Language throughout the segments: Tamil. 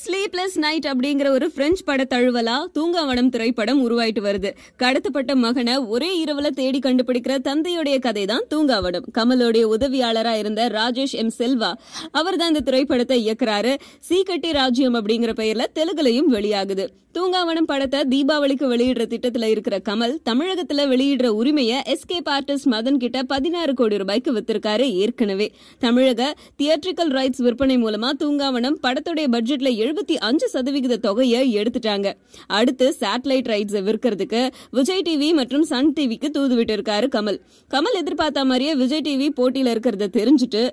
ஸ்லீப்லெஸ் நைட் அப்படிங்கிற ஒரு பிரெஞ்சு பட தழுவலா தூங்காவனம் திரைப்படம் உருவாயிட்டு வருது. கடத்தப்பட்ட மகனை ஒரே இரவுல தேடி கண்டுபிடிக்கிற தந்தையுடைய கதை தான் தூங்காவனம். கமலோடைய உதவியாளரா இருந்த ராஜேஷ் எம் செல்வா அவர் தான் இந்த திரைப்படத்தை இயக்குறாரு. சீக்கட்டி ராஜ்யம் அப்படிங்கிற பெயர்ல தெலுங்குலையும் வெளியாகுது. தூங்காவனம் படத்தை தீபாவளிக்கு வெளியிடுற திட்டத்துல இருக்கிற கமல் தமிழகத்துல வெளியிடுற உரிமையை எஸ்கேப் ஆர்டிஸ்ட் மதன் கிட்ட 16 கோடி ரூபாய்க்கு வித்திருக்காரு. ஏற்கனவே தமிழக தியேட்ரிக்கல் ரைட்ஸ் விற்பனை மூலமா தூங்காவனம் படத்துடைய பட்ஜெட்ல 75% தொகையை எடுத்துட்டாங்க. அடுத்து சேட்டலைட் ரைட்ஸ் விற்கிறதுக்கு விஜய் டிவி மற்றும் சன் டிவிக்கு தூதுவிட்டு இருக்காரு கமல். கமல் எதிர்பார்த்த மாதிரியே விஜய் டிவி போட்டியில இருக்கிறத தெரிஞ்சுட்டு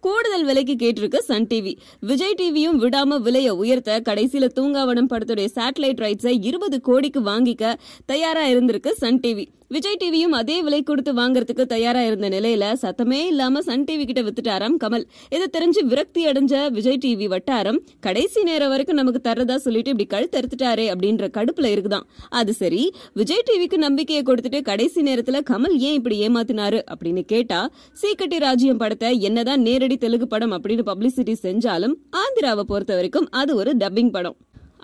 கூடுதல் விலைக்கு கேட்டிருக்கு சன் டிவி. விஜய் டிவியும் விடாம விலையை உயர்த்த கடைசியில தூங்காவனம் படத்துடைய சேட்டலைட் ரைட்ஸை 20 கோடிக்கு வாங்கிக்க தயாரா இருந்திருக்கு சன் டிவி. விஜய் டிவியும் அதே விலை கொடுத்து வாங்கறதுக்கு தயாரா இருந்த நிலையில சத்தமே இல்லாம சன் டிவி கிட்ட வித்துட்டாராம் கமல். இதை தெரிஞ்சு விரக்தி அடைஞ்ச விஜய் டிவி வட்டாரம் கடைசி நேரம் வரைக்கும் நமக்கு தரதா சொல்லிட்டு இப்படி கழுத்து எடுத்துட்டாரே அப்படின்ற கடுப்புல இருக்குதான். அது சரி, விஜய் டிவிக்கு நம்பிக்கையை கொடுத்துட்டு கடைசி நேரத்துல கமல் ஏன் இப்படி ஏமாத்தினாரு அப்படின்னு கேட்டா, சீக்கட்டி ராஜ்யம் படத்தை என்னதான் நேரடி தெலுங்கு படம் அப்படின்னு பப்ளிசிட்டி செஞ்சாலும் ஆந்திராவை பொறுத்த வரைக்கும் அது ஒரு டப்பிங் படம்.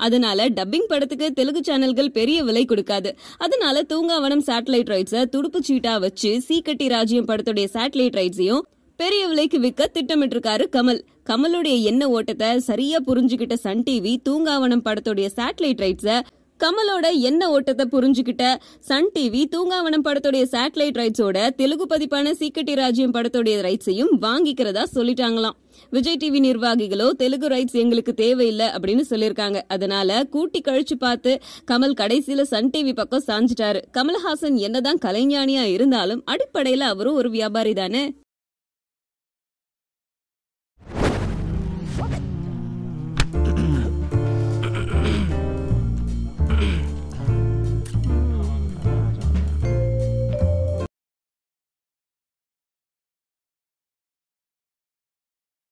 அதனால டப்பிங் படத்துக்கு தெலுங்கு சேனல்கள் பெரிய விலை கொடுக்காது. அதனால தூங்காவனம் சேட்டலைட் ரைட்ஸை துடுப்பு சீட்டா வச்சு சீக்கட்டி ராஜ்யம் படத்துடைய சேட்டலைட் ரைட்ஸையும் பெரிய விலைக்கு விற்க திட்டமிட்டிருக்காரு கமல். கமலுடைய எண்ண ஓட்டத்தை சரியா புரிஞ்சுக்கிட்ட சன் டிவி தூங்காவனம் படத்துடைய சேட்டலைட் ரைட்ஸை கமலோட என்ன ஓட்டத்தை புரிஞ்சுக்கிட்ட சன் டிவி தூங்காவனம் படத்துடைய சேட்டலைட் ரைட்ஸோட தெலுங்கு பதிப்பான சீக்கட்டி ராஜ்யம் படத்துடைய ரைட்ஸையும் வாங்கிக்கிறதா சொல்லிட்டாங்களாம். விஜய் டிவி நிர்வாகிகளோ தெலுங்கு ரைட்ஸ் எங்களுக்கு தேவையில்லை அப்படின்னு சொல்லியிருக்காங்க. அதனால கூட்டி கழிச்சு பார்த்து கமல் கடைசியில சன் டிவி பக்கம் சாஞ்சிட்டாரு. கமல்ஹாசன் என்னதான் கலைஞானியா இருந்தாலும் அடிப்படையில அவரும் ஒரு வியாபாரி தானே.